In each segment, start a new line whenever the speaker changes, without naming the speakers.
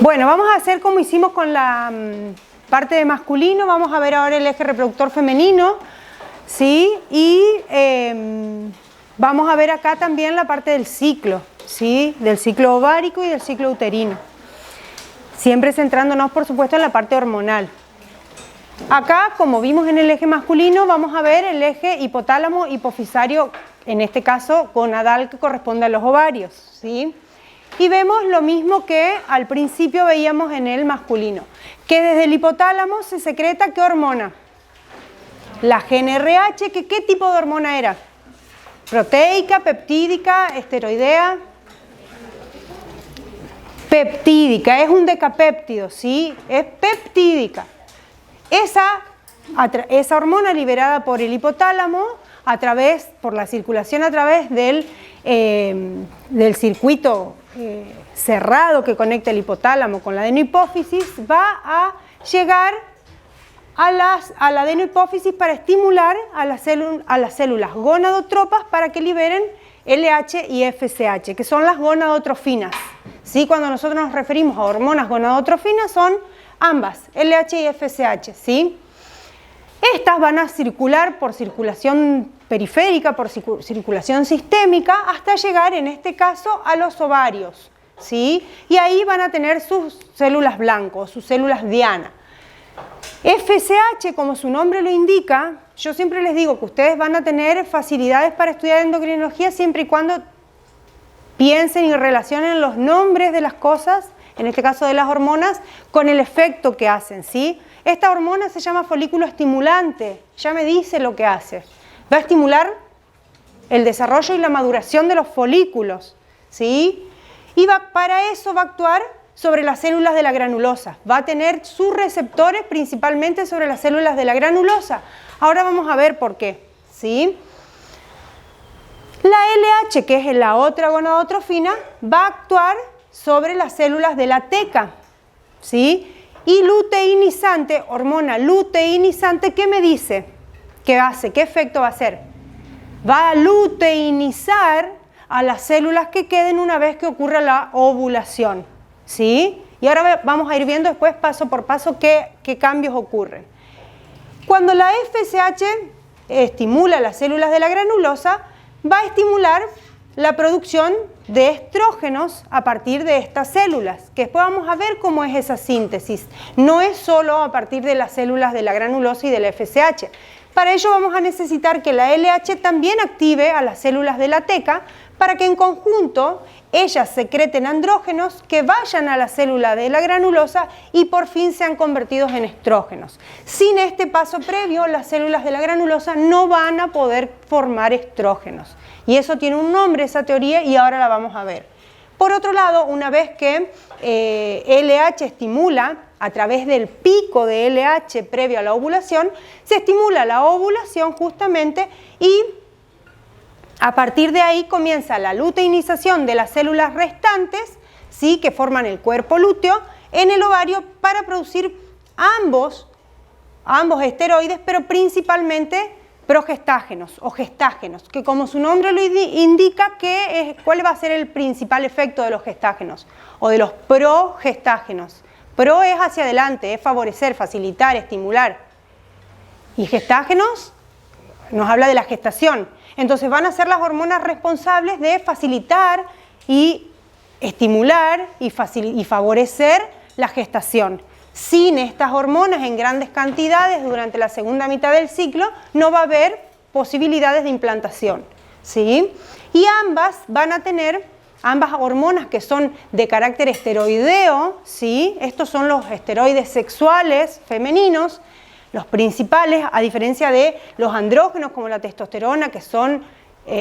Bueno, vamos a hacer como hicimos con la parte de masculino. Vamos a ver ahora el eje reproductor femenino, ¿sí? Y vamos a ver acá también la parte del ciclo, ¿sí? Del ciclo ovárico y del ciclo uterino. Siempre centrándonos, por supuesto, en la parte hormonal. Acá, como vimos en el eje masculino, vamos a ver el eje hipotálamo hipofisario, en este caso gonadal, que corresponde a los ovarios, ¿sí? Y vemos lo mismo que al principio veíamos en el masculino, que desde el hipotálamo se secreta ¿qué hormona? La GnRH, que ¿qué tipo de hormona era? Proteica, peptídica, esteroidea. Peptídica, es un decapéptido, ¿sí? Es peptídica. Esa hormona liberada por el hipotálamo, por la circulación a través del circuito cerrado que conecta el hipotálamo con la adenohipófisis, va a llegar a la adenohipófisis para estimular a las células gonadotropas para que liberen LH y FSH, que son las gonadotrofinas, ¿sí? Cuando nosotros nos referimos a hormonas gonadotrofinas son ambas, LH y FSH, ¿sí? Estas van a circular por circulación periférica, por circulación sistémica, hasta llegar, en este caso, a los ovarios, ¿sí? Y ahí van a tener sus células blancas, sus células diana. FSH, como su nombre lo indica, yo siempre les digo que ustedes van a tener facilidades para estudiar endocrinología siempre y cuando piensen y relacionen los nombres de las cosas, en este caso de las hormonas, con el efecto que hacen, ¿sí? Esta hormona se llama folículo estimulante, ya me dice lo que hace. Va a estimular el desarrollo y la maduración de los folículos, ¿sí? Y para eso va a actuar sobre las células de la granulosa. Va a tener sus receptores principalmente sobre las células de la granulosa. Ahora vamos a ver por qué, ¿sí? La LH, que es la otra gonadotrofina, va a actuar sobre las células de la teca, ¿sí? Y luteinizante, hormona luteinizante, ¿qué me dice? ¿Qué hace? ¿Qué efecto va a hacer? Va a luteinizar a las células que queden una vez que ocurra la ovulación, ¿sí? Y ahora vamos a ir viendo después paso por paso qué cambios ocurren. Cuando la FSH estimula las células de la granulosa, va a estimular la producción de estrógenos a partir de estas células, que después vamos a ver cómo es esa síntesis. No es solo a partir de las células de la granulosa y del FSH. Para ello vamos a necesitar que la LH también active a las células de la teca para que en conjunto ellas secreten andrógenos que vayan a la célula de la granulosa y por fin sean convertidos en estrógenos. Sin este paso previo, las células de la granulosa no van a poder formar estrógenos. Y eso tiene un nombre, esa teoría, y ahora la vamos a ver. Por otro lado, una vez que LH estimula a través del pico de LH previo a la ovulación, se estimula la ovulación justamente y a partir de ahí comienza la luteinización de las células restantes, ¿sí? Que forman el cuerpo lúteo en el ovario para producir ambos esteroides, pero principalmente progestágenos o gestágenos, que como su nombre lo indica, ¿cuál va a ser el principal efecto de los gestágenos o de los progestágenos? Pro es hacia adelante, es favorecer, facilitar, estimular. Y gestágenos nos habla de la gestación. Entonces van a ser las hormonas responsables de facilitar y estimular y favorecer la gestación. Sin estas hormonas en grandes cantidades durante la segunda mitad del ciclo no va a haber posibilidades de implantación, ¿sí? Y ambas van a tener, ambas hormonas que son de carácter esteroideo, ¿sí? Estos son los esteroides sexuales femeninos, los principales, a diferencia de los andrógenos como la testosterona, que son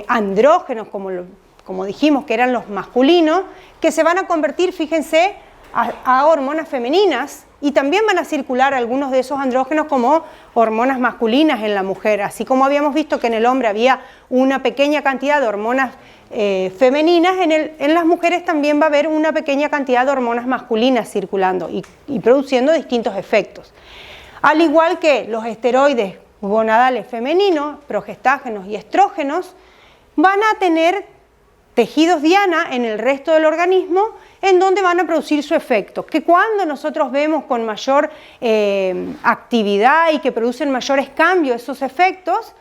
andrógenos como dijimos que eran los masculinos, que se van a convertir, fíjense, a hormonas femeninas y también van a circular algunos de esos andrógenos como hormonas masculinas en la mujer, así como habíamos visto que en el hombre había una pequeña cantidad de hormonas femeninas, en las mujeres también va a haber una pequeña cantidad de hormonas masculinas circulando y produciendo distintos efectos. Al igual que los esteroides gonadales femeninos, progestágenos y estrógenos, van a tener tejidos diana en el resto del organismo en donde van a producir su efecto, que cuando nosotros vemos con mayor actividad y que producen mayores cambios esos efectos,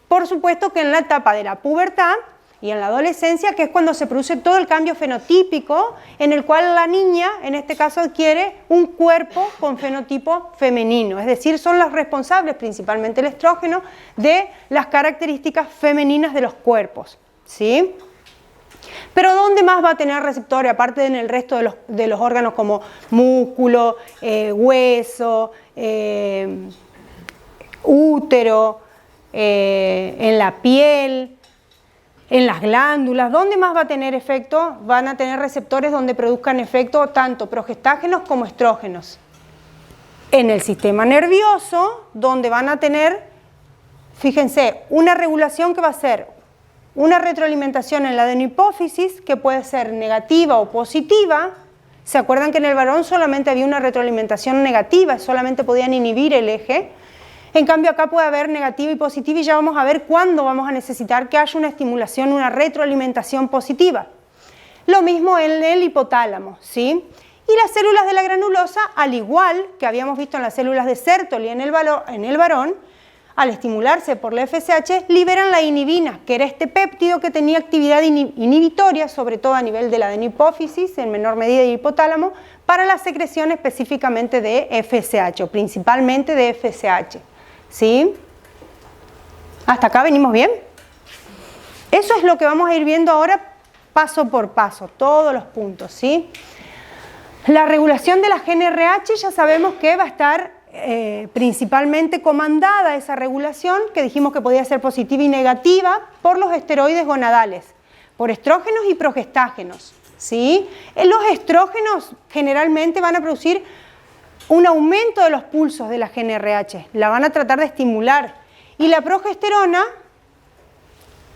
por supuesto que en la etapa de la pubertad y en la adolescencia, que es cuando se produce todo el cambio fenotípico, en el cual la niña, en este caso, adquiere un cuerpo con fenotipo femenino, es decir, son los responsables, principalmente el estrógeno, de las características femeninas de los cuerpos, ¿sí? Pero ¿dónde más va a tener receptores, aparte en el resto de los órganos como músculo, hueso, útero, en la piel, en las glándulas? ¿Dónde más va a tener efecto? Van a tener receptores donde produzcan efecto tanto progestágenos como estrógenos. En el sistema nervioso, donde van a tener, fíjense, una regulación que va a ser una retroalimentación en la adenohipófisis, que puede ser negativa o positiva. ¿Se acuerdan que en el varón solamente había una retroalimentación negativa, solamente podían inhibir el eje? En cambio acá puede haber negativa y positiva, y ya vamos a ver cuándo vamos a necesitar que haya una estimulación, una retroalimentación positiva. Lo mismo en el hipotálamo, ¿sí? Y las células de la granulosa, al igual que habíamos visto en las células de Sertoli en el varón, al estimularse por la FSH, liberan la inhibina, que era este péptido que tenía actividad inhibitoria, sobre todo a nivel de la adenohipófisis, en menor medida del hipotálamo, para la secreción específicamente de FSH, o principalmente de FSH. ¿Sí? ¿Hasta acá venimos bien? Eso es lo que vamos a ir viendo ahora paso por paso, todos los puntos, ¿sí? La regulación de la GnRH ya sabemos que va a estar principalmente comandada esa regulación, que dijimos que podía ser positiva y negativa, por los esteroides gonadales, por estrógenos y progestágenos, ¿sí? Los estrógenos generalmente van a producir un aumento de los pulsos de la GnRH, la van a tratar de estimular, y la progesterona,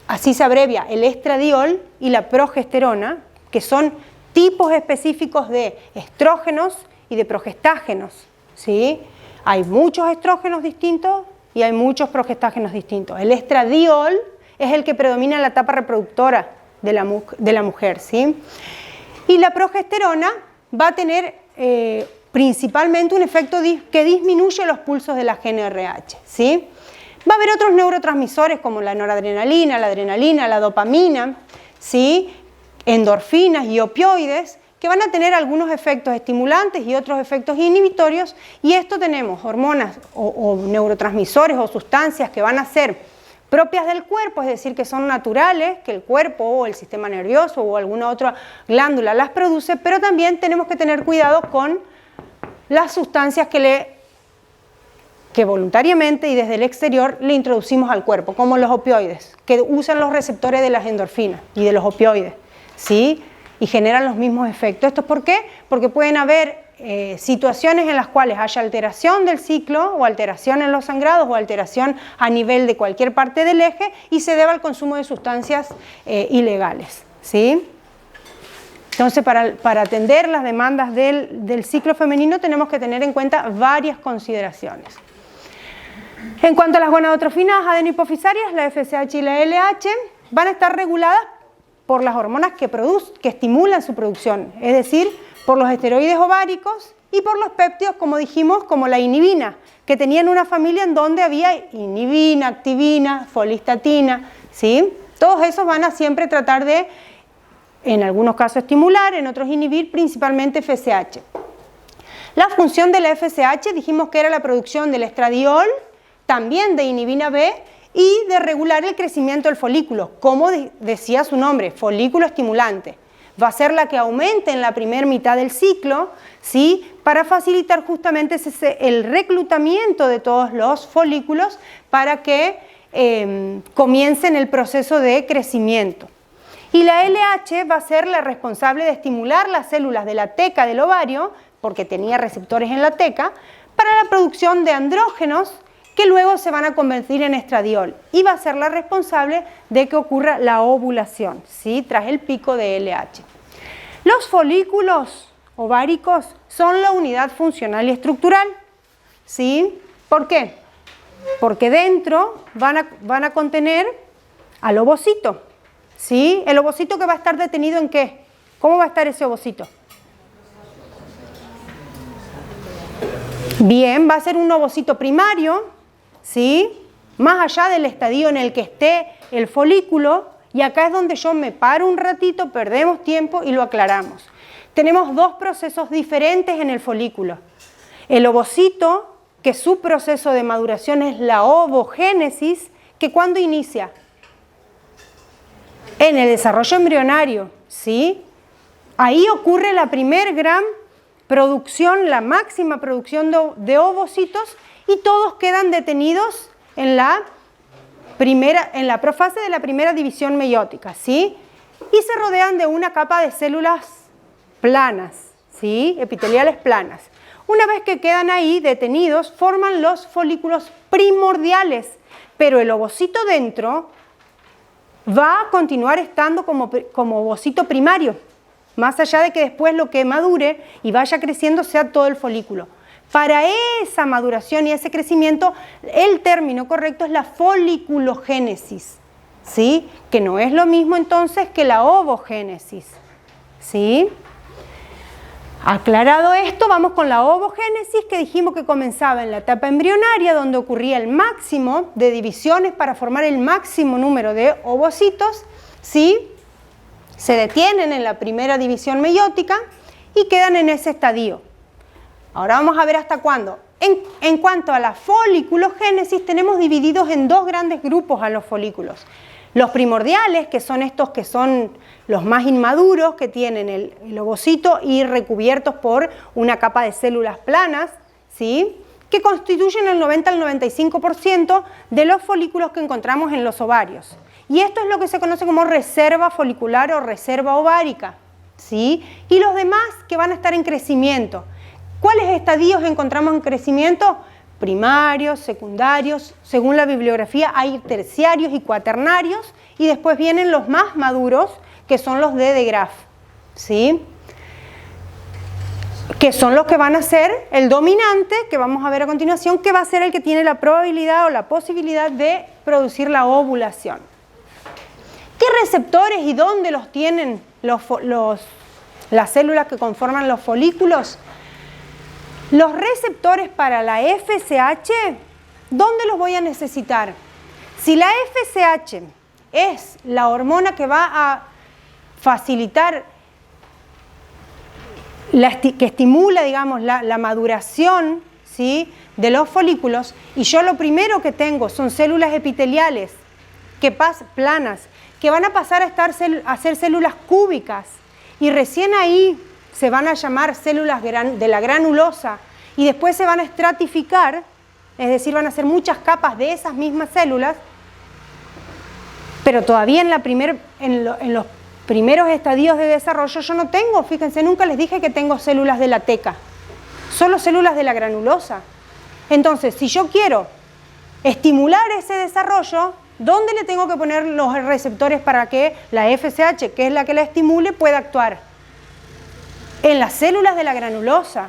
así se abrevia el estradiol y la progesterona, que son tipos específicos de estrógenos y de progestágenos, ¿sí? Hay muchos estrógenos distintos y hay muchos progestágenos distintos. El estradiol es el que predomina en la etapa reproductora de la mujer, ¿sí? Y la progesterona va a tener principalmente un efecto que disminuye los pulsos de la GnRH, ¿sí? Va a haber otros neurotransmisores como la noradrenalina, la adrenalina, la dopamina, ¿sí? Endorfinas y opioides, que van a tener algunos efectos estimulantes y otros efectos inhibitorios, y esto tenemos hormonas o neurotransmisores o sustancias que van a ser propias del cuerpo, es decir, que son naturales, que el cuerpo o el sistema nervioso o alguna otra glándula las produce, pero también tenemos que tener cuidado con las sustancias que voluntariamente y desde el exterior le introducimos al cuerpo, como los opioides, que usan los receptores de las endorfinas y de los opioides, ¿sí? Y generan los mismos efectos. ¿Esto por qué? Porque pueden haber situaciones en las cuales haya alteración del ciclo, o alteración en los sangrados, o alteración a nivel de cualquier parte del eje, y se deba al consumo de sustancias ilegales, ¿sí? Entonces, para atender las demandas del ciclo femenino tenemos que tener en cuenta varias consideraciones. En cuanto a las gonadotrofinas adenohipofisarias, la FSH y la LH van a estar reguladas por las hormonas que estimulan su producción, es decir, por los esteroides ováricos y por los péptidos, como dijimos, como la inhibina, que tenían una familia en donde había inhibina, activina, folistatina, ¿sí? Todos esos van a siempre tratar de, en algunos casos, estimular, en otros inhibir, principalmente FSH. La función de la FSH dijimos que era la producción del estradiol, también de inhibina B, y de regular el crecimiento del folículo, como decía su nombre, folículo estimulante. Va a ser la que aumente en la primera mitad del ciclo, ¿sí? Para facilitar justamente el reclutamiento de todos los folículos para que comiencen el proceso de crecimiento. Y la LH va a ser la responsable de estimular las células de la teca del ovario, porque tenía receptores en la teca, para la producción de andrógenos, que luego se van a convertir en estradiol, y va a ser la responsable de que ocurra la ovulación, ¿sí? Tras el pico de LH. Los folículos ováricos son la unidad funcional y estructural, ¿sí? ¿Por qué? Porque dentro van a contener al ovocito, ¿sí? ¿El ovocito que va a estar detenido en qué? ¿Cómo va a estar ese ovocito? Bien, va a ser un ovocito primario, ¿sí? Más allá del estadio en el que esté el folículo, y acá es donde yo me paro un ratito, perdemos tiempo y lo aclaramos. Tenemos dos procesos diferentes en el folículo. El ovocito, que su proceso de maduración es la ovogénesis, que ¿cuándo inicia? En el desarrollo embrionario, ¿sí? Ahí ocurre la primer gran producción, la máxima producción de ovocitos, y todos quedan detenidos en la profase de la primera división meiótica, ¿sí? Y se rodean de una capa de células planas, ¿sí? Epiteliales planas. Una vez que quedan ahí detenidos, forman los folículos primordiales, pero el ovocito dentro va a continuar estando como ovocito primario, más allá de que después lo que madure y vaya creciendo sea todo el folículo. Para esa maduración y ese crecimiento, el término correcto es la foliculogénesis, ¿sí? Que no es lo mismo entonces que la ovogénesis, ¿sí? Aclarado esto, vamos con la ovogénesis, que dijimos que comenzaba en la etapa embrionaria, donde ocurría el máximo de divisiones para formar el máximo número de ovocitos, ¿sí? Se detienen en la primera división meiótica y quedan en ese estadio. Ahora vamos a ver hasta cuándo. En cuanto a la foliculogénesis, tenemos divididos en dos grandes grupos a los folículos. Los primordiales, que son estos que son los más inmaduros, que tienen el ovocito y recubiertos por una capa de células planas, ¿sí? Que constituyen el 90 al 95% de los folículos que encontramos en los ovarios. Y esto es lo que se conoce como reserva folicular o reserva ovárica, ¿sí? Y los demás que van a estar en crecimiento. ¿Cuáles estadios encontramos en crecimiento? Primarios, secundarios, según la bibliografía hay terciarios y cuaternarios, y después vienen los más maduros, que son los de Graf, ¿sí? Que son los que van a ser el dominante, que vamos a ver a continuación, que va a ser el que tiene la probabilidad o la posibilidad de producir la ovulación. ¿Qué receptores y dónde los tienen las células que conforman los folículos? Los receptores para la FSH, ¿dónde los voy a necesitar? Si la FSH es la hormona que va a facilitar, que estimula, digamos, la maduración, ¿sí?, de los folículos, y yo lo primero que tengo son células epiteliales planas, que van a pasar a ser células cúbicas, y recién ahí se van a llamar células de la granulosa, y después se van a estratificar, es decir, van a ser muchas capas de esas mismas células, pero todavía en los primeros estadios de desarrollo yo no tengo, fíjense, nunca les dije que tengo células de la teca, solo células de la granulosa. Entonces, si yo quiero estimular ese desarrollo, ¿dónde le tengo que poner los receptores para que la FSH, que es la que la estimule, pueda actuar? En las células de la granulosa.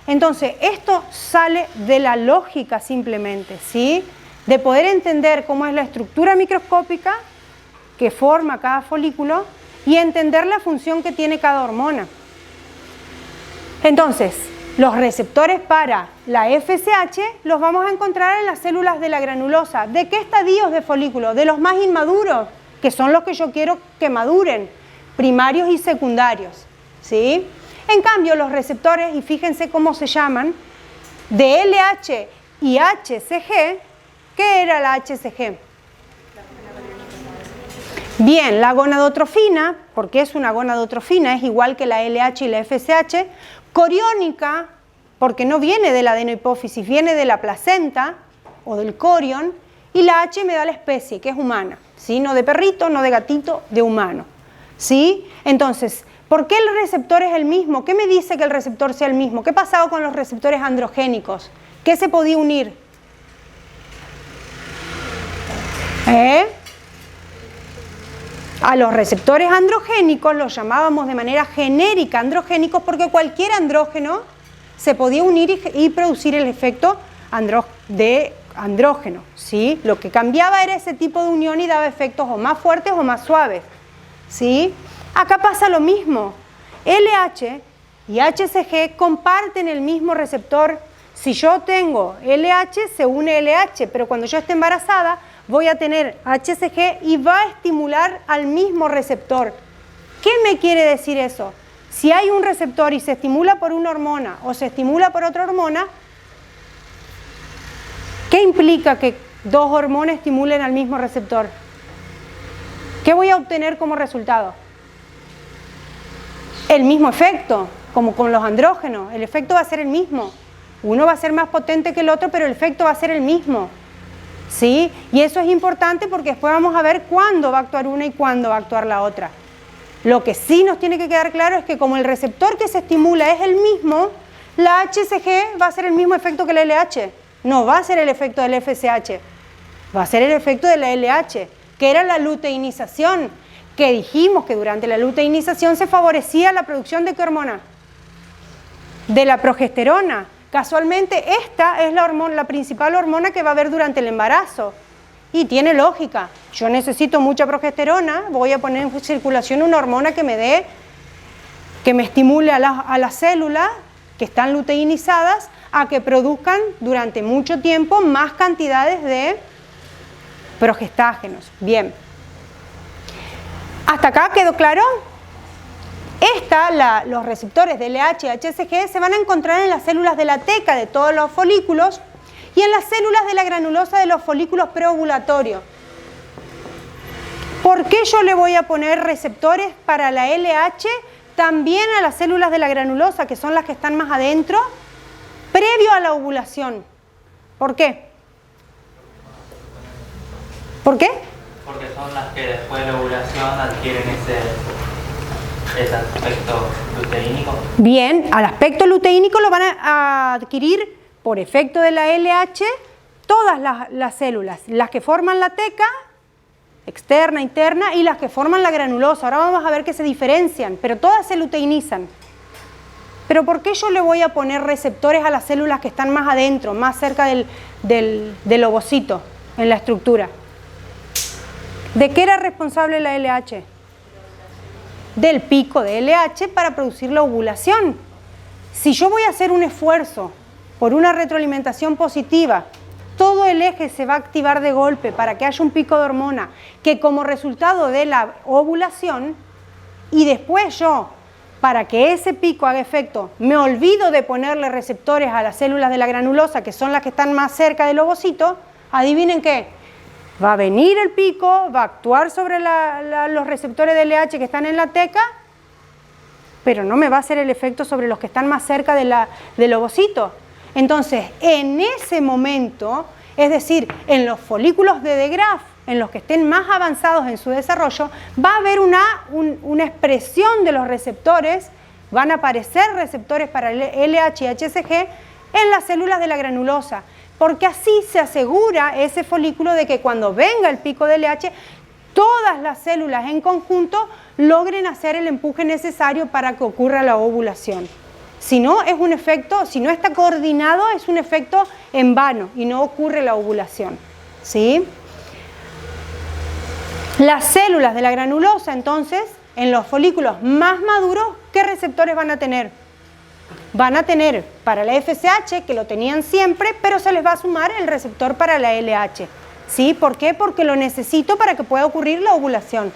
Entonces, esto sale de la lógica simplemente, ¿sí? De poder entender cómo es la estructura microscópica que forma cada folículo y entender la función que tiene cada hormona. Entonces, los receptores para la FSH los vamos a encontrar en las células de la granulosa. ¿De qué estadios de folículo? De los más inmaduros, que son los que yo quiero que maduren, primarios y secundarios, ¿sí? En cambio, los receptores, y fíjense cómo se llaman, de LH y HCG, ¿qué era la HCG? Bien, la gonadotrofina, porque es una gonadotrofina, es igual que la LH y la FSH, coriónica, porque no viene de la adenohipófisis, viene de la placenta o del corión, y la H me da la especie, que es humana, ¿sí? No de perrito, no de gatito, de humano, ¿sí? Entonces, ¿por qué el receptor es el mismo? ¿Qué me dice que el receptor sea el mismo? ¿Qué pasaba con los receptores androgénicos? ¿Qué se podía unir? A los receptores androgénicos los llamábamos de manera genérica androgénicos porque cualquier andrógeno se podía unir y producir el efecto de andrógeno, ¿sí? Lo que cambiaba era ese tipo de unión y daba efectos o más fuertes o más suaves, ¿sí? Acá pasa lo mismo. LH y HCG comparten el mismo receptor. Si yo tengo LH, se une LH, pero cuando yo esté embarazada voy a tener HCG y va a estimular al mismo receptor. ¿Qué me quiere decir eso? Si hay un receptor y se estimula por una hormona o se estimula por otra hormona, ¿qué implica que dos hormonas estimulen al mismo receptor? ¿Qué voy a obtener como resultado? El mismo efecto, como con los andrógenos. El efecto va a ser el mismo. Uno va a ser más potente que el otro, pero el efecto va a ser el mismo. ¿Sí? Y eso es importante porque después vamos a ver cuándo va a actuar una y cuándo va a actuar la otra. Lo que sí nos tiene que quedar claro es que como el receptor que se estimula es el mismo, la HCG va a ser el mismo efecto que la LH. No va a ser el efecto del FSH, va a ser el efecto de la LH, que era la luteinización, que dijimos que durante la luteinización se favorecía la producción de ¿qué hormona? De la progesterona. Casualmente esta es la principal hormona que va a haber durante el embarazo. Y tiene lógica. Yo necesito mucha progesterona, voy a poner en circulación una hormona que me estimule a las células que están luteinizadas a que produzcan durante mucho tiempo más cantidades de progestágenos. Bien. ¿Hasta acá quedó claro? Los receptores de LH y HCG se van a encontrar en las células de la teca de todos los folículos y en las células de la granulosa de los folículos preovulatorios. ¿Por qué yo le voy a poner receptores para la LH también a las células de la granulosa, que son las que están más adentro, previo a la ovulación? ¿Por qué? ¿Por qué?
Porque son las que después de la ovulación adquieren ese aspecto luteínico.
Bien, al aspecto luteínico lo van a adquirir por efecto de la LH todas las células, las que forman la teca, externa, interna, y las que forman la granulosa. Ahora vamos a ver que se diferencian, pero todas se luteinizan. Pero ¿por qué yo le voy a poner receptores a las células que están más adentro, más cerca del ovocito, en la estructura? ¿De qué era responsable la LH? Del pico de LH para producir la ovulación. Si yo voy a hacer un esfuerzo por una retroalimentación positiva, todo el eje se va a activar de golpe para que haya un pico de hormona que como resultado de la ovulación, y después yo, para que ese pico haga efecto, me olvido de ponerle receptores a las células de la granulosa, que son las que están más cerca del ovocito. Adivinen qué, va a venir el pico, va a actuar sobre los receptores de LH que están en la teca, pero no me va a hacer el efecto sobre los que están más cerca del ovocito. Entonces, en ese momento, es decir, en los folículos de De Graaf, en los que estén más avanzados en su desarrollo, va a haber una expresión de los receptores, van a aparecer receptores para LH y HCG en las células de la granulosa, porque así se asegura ese folículo de que cuando venga el pico de LH, todas las células en conjunto logren hacer el empuje necesario para que ocurra la ovulación. Si no, es un efecto, si no está coordinado, es un efecto en vano y no ocurre la ovulación. ¿Sí? Las células de la granulosa, entonces, en los folículos más maduros, ¿qué receptores van a tener? Van a tener para la FSH, que lo tenían siempre, pero se les va a sumar el receptor para la LH. ¿Sí? ¿Por qué? Porque lo necesito para que pueda ocurrir la ovulación.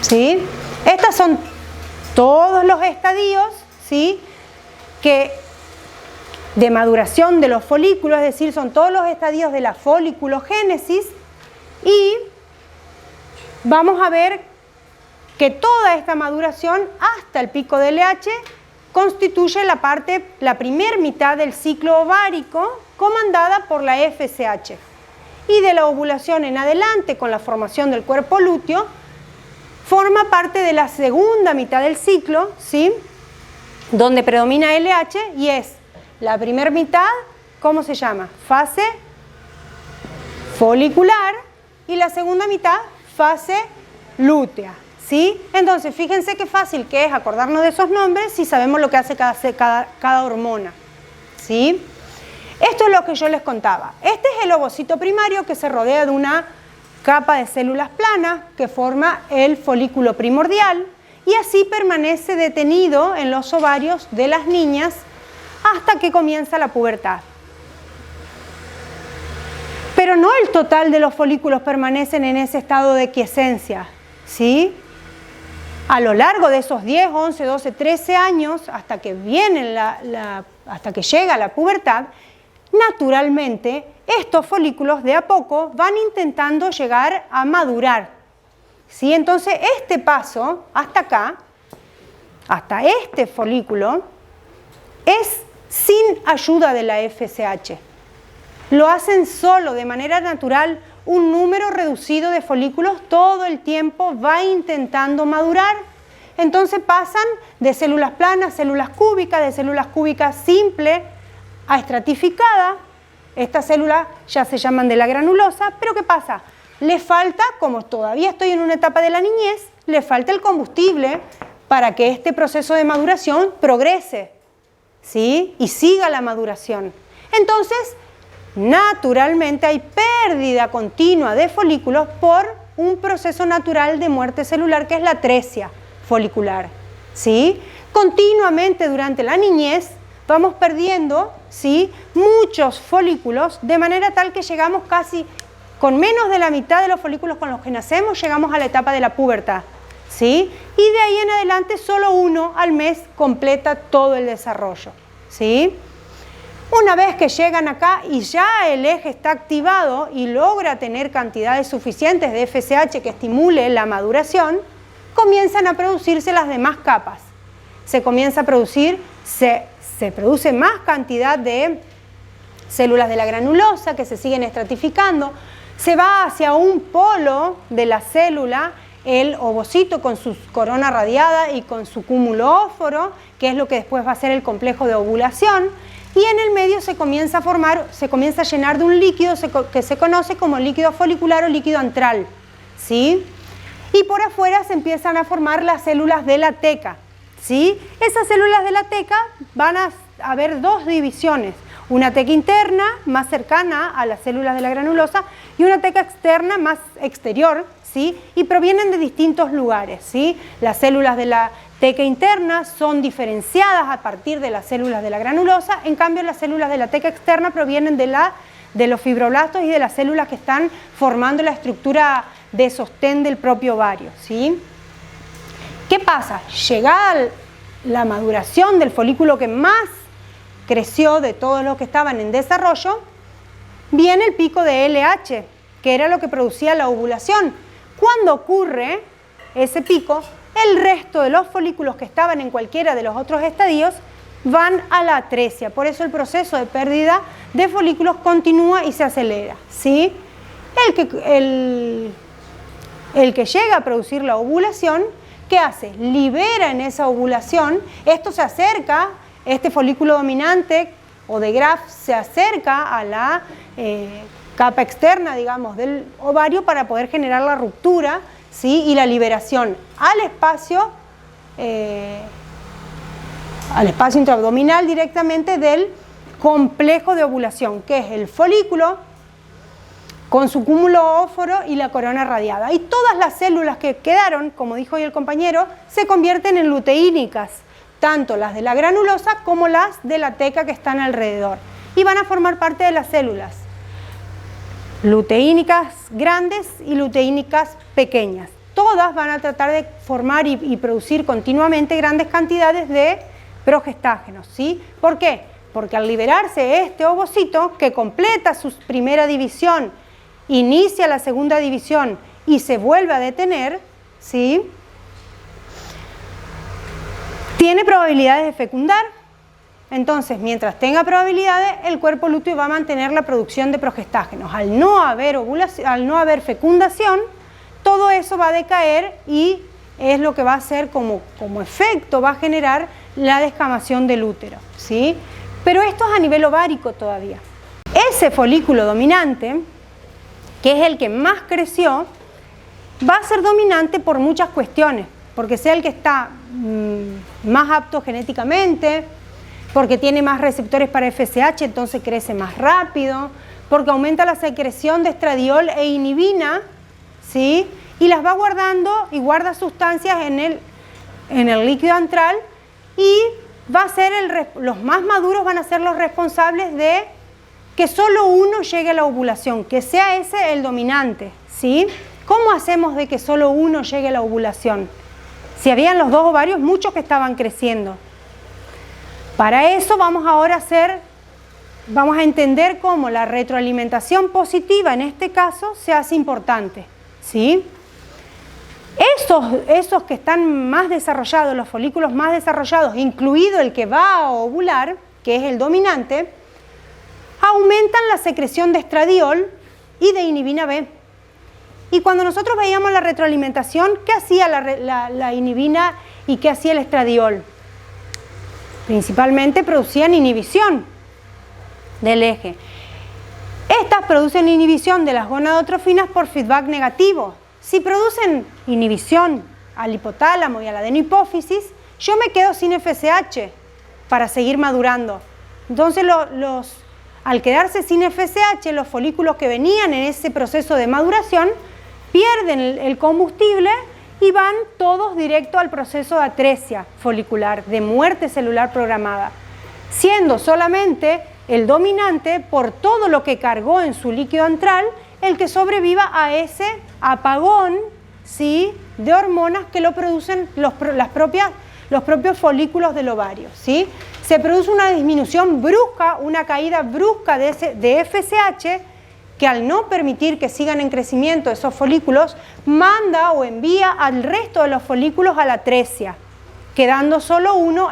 ¿Sí? Estos son todos los estadios, ¿sí?, de maduración de los folículos, es decir, son todos los estadios de la foliculogénesis, y vamos a ver que toda esta maduración hasta el pico de LH constituye la primer mitad del ciclo ovárico comandada por la FSH. Y de la ovulación en adelante, con la formación del cuerpo lúteo, forma parte de la segunda mitad del ciclo, ¿sí?, donde predomina LH, y es la primera mitad, ¿cómo se llama? Fase folicular, y la segunda mitad, fase lútea. ¿Sí? Entonces, fíjense qué fácil que es acordarnos de esos nombres si sabemos lo que hace cada hormona. ¿Sí? Esto es lo que yo les contaba. Este es el ovocito primario que se rodea de una capa de células planas que forma el folículo primordial y así permanece detenido en los ovarios de las niñas hasta que comienza la pubertad. Pero no el total de los folículos permanecen en ese estado de quiescencia, ¿sí? A lo largo de esos 10, 11, 12, 13 años, hasta que hasta que llega la pubertad, naturalmente estos folículos de a poco van intentando llegar a madurar, ¿sí? Entonces este paso hasta acá, hasta este folículo, es sin ayuda de la FSH. Lo hacen solo, de manera natural, un número reducido de folículos todo el tiempo va intentando madurar. Entonces pasan de células planas, células cúbicas, de células cúbicas simples a estratificada. Estas células ya se llaman de la granulosa, pero ¿qué pasa? Le falta, como todavía estoy en una etapa de la niñez, le falta el combustible para que este proceso de maduración progrese, ¿sí? Y siga la maduración. Entonces, naturalmente hay pérdida continua de folículos por un proceso natural de muerte celular que es la atresia folicular, ¿sí? Continuamente durante la niñez vamos perdiendo, ¿sí?, muchos folículos de manera tal que llegamos casi con menos de la mitad de los folículos con los que nacemos, llegamos a la etapa de la pubertad, ¿sí? Y de ahí en adelante solo uno al mes completa todo el desarrollo, ¿sí? Una vez que llegan acá y ya el eje está activado y logra tener cantidades suficientes de FSH que estimule la maduración, comienzan a producirse las demás capas. Se comienza a producir, se produce más cantidad de células de la granulosa que se siguen estratificando, se va hacia un polo de la célula, el ovocito con su corona radiada y con su cúmulo óforo, que es lo que después va a ser el complejo de ovulación, y en el medio se comienza a formar, se comienza a llenar de un líquido que se conoce como líquido folicular o líquido antral, ¿sí? Y por afuera se empiezan a formar las células de la teca, ¿sí? Esas células de la teca van a haber dos divisiones, una teca interna más cercana a las células de la granulosa y una teca externa más exterior, ¿sí? Y provienen de distintos lugares, ¿sí? Las células de la teca interna son diferenciadas a partir de las células de la granulosa, en cambio las células de la teca externa provienen de los fibroblastos y de las células que están formando la estructura de sostén del propio ovario, ¿sí? ¿Qué pasa? Llegada la maduración del folículo que más creció de todos los que estaban en desarrollo, viene el pico de LH, que era lo que producía la ovulación. Cuando ocurre ese pico, el resto de los folículos que estaban en cualquiera de los otros estadios van a la atresia. Por eso el proceso de pérdida de folículos continúa y se acelera, ¿sí? El que llega a producir la ovulación, ¿qué hace? Libera en esa ovulación, esto se acerca, este folículo dominante o de Graf se acerca a la capa externa, digamos, del ovario para poder generar la ruptura, ¿sí? Y la liberación al espacio intraabdominal directamente del complejo de ovulación, que es el folículo con su cúmulo óforo y la corona radiada. Y todas las células que quedaron, como dijo hoy el compañero, se convierten en luteínicas, tanto las de la granulosa como las de la teca que están alrededor. Y van a formar parte de las células luteínicas grandes y luteínicas pequeñas. Todas van a tratar de formar y producir continuamente grandes cantidades de progestágenos, ¿sí? ¿Por qué? Porque al liberarse este ovocito, que completa su primera división, inicia la segunda división y se vuelve a detener, ¿sí?, tiene probabilidades de fecundar. Entonces, mientras tenga probabilidades, el cuerpo lúteo va a mantener la producción de progestágenos. Al no haber ovulación, al no haber fecundación, todo eso va a decaer y es lo que va a hacer como efecto, va a generar la descamación del útero, ¿sí? Pero esto es a nivel ovárico todavía. Ese folículo dominante, que es el que más creció, va a ser dominante por muchas cuestiones, porque sea el que está más apto genéticamente, porque tiene más receptores para FSH, entonces crece más rápido, porque aumenta la secreción de estradiol e inhibina, ¿sí? Y las va guardando y guarda sustancias en el líquido antral y va a ser los más maduros van a ser los responsables de que solo uno llegue a la ovulación, que sea ese el dominante, ¿sí? ¿Cómo hacemos de que solo uno llegue a la ovulación? Si habían los dos ovarios, muchos que estaban creciendo. Para eso vamos a entender cómo la retroalimentación positiva en este caso se hace importante, ¿sí? Esos que están más desarrollados, los folículos más desarrollados, incluido el que va a ovular, que es el dominante, aumentan la secreción de estradiol y de inhibina B. Y cuando nosotros veíamos la retroalimentación, ¿qué hacía la inhibina y qué hacía el estradiol? Principalmente producían inhibición del eje. Estas producen inhibición de las gonadotrofinas por feedback negativo. Si producen inhibición al hipotálamo y a la adenohipófisis, yo me quedo sin FSH para seguir madurando. Entonces, al quedarse sin FSH, los folículos que venían en ese proceso de maduración pierden el combustible y van todos directo al proceso de atresia folicular, de muerte celular programada, siendo solamente el dominante, por todo lo que cargó en su líquido antral, el que sobreviva a ese apagón, ¿sí?, de hormonas que lo producen los propios folículos del ovario, ¿sí? Se produce una disminución brusca, una caída brusca de FSH, que al no permitir que sigan en crecimiento esos folículos, manda o envía al resto de los folículos a la atresia, quedando solo uno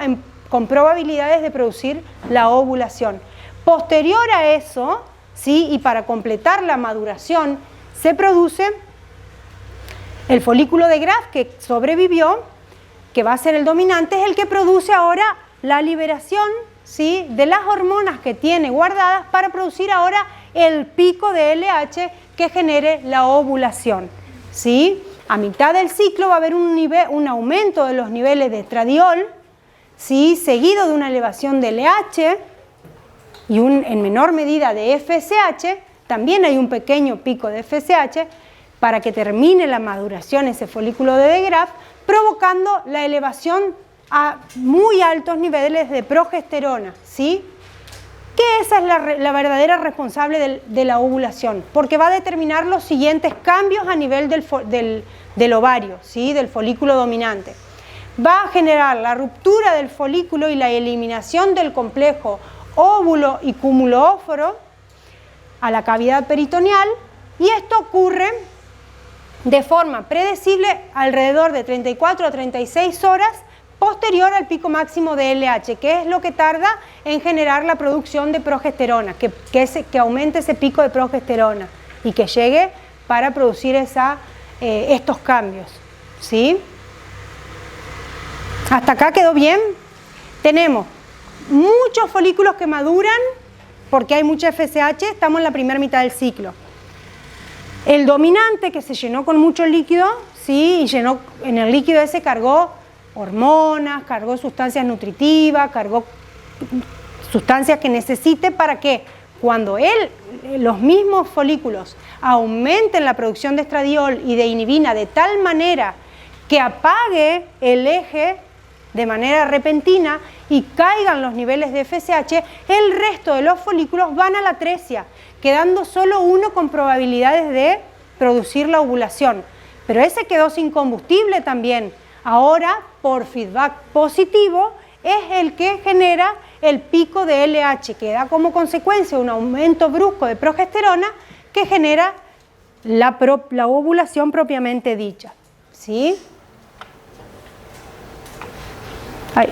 con probabilidades de producir la ovulación. Posterior a eso, ¿sí?, y para completar la maduración, se produce el folículo de Graf que sobrevivió, que va a ser el dominante, es el que produce ahora la liberación, ¿sí?, de las hormonas que tiene guardadas para producir ahora el pico de LH que genere la ovulación, ¿sí? A mitad del ciclo va a haber un aumento de los niveles de estradiol, ¿sí?, seguido de una elevación de LH y en menor medida de FSH. También hay un pequeño pico de FSH para que termine la maduración ese folículo de Graf, provocando la elevación a muy altos niveles de progesterona, ¿sí? Que esa es la verdadera responsable de la ovulación, porque va a determinar los siguientes cambios a nivel del ovario, ¿sí?, del folículo dominante. Va a generar la ruptura del folículo y la eliminación del complejo óvulo y cúmulo óforo a la cavidad peritoneal, y esto ocurre de forma predecible alrededor de 34 a 36 horas posterior al pico máximo de LH, que es lo que tarda en generar la producción de progesterona, que aumente ese pico de progesterona y que llegue para producir estos cambios, ¿sí? ¿Hasta acá quedó bien? Tenemos muchos folículos que maduran porque hay mucha FSH, estamos en la primera mitad del ciclo. El dominante, que se llenó con mucho líquido, ¿sí?, y en el líquido ese cargó hormonas, cargó sustancias nutritivas, cargó sustancias que necesite para que cuando los mismos folículos aumenten la producción de estradiol y de inhibina de tal manera que apague el eje de manera repentina y caigan los niveles de FSH, el resto de los folículos van a la atresia, quedando solo uno con probabilidades de producir la ovulación. Pero ese quedó sin combustible también. Ahora, por feedback positivo, es el que genera el pico de LH, que da como consecuencia un aumento brusco de progesterona que genera la ovulación propiamente dicha, ¿sí? Ahí.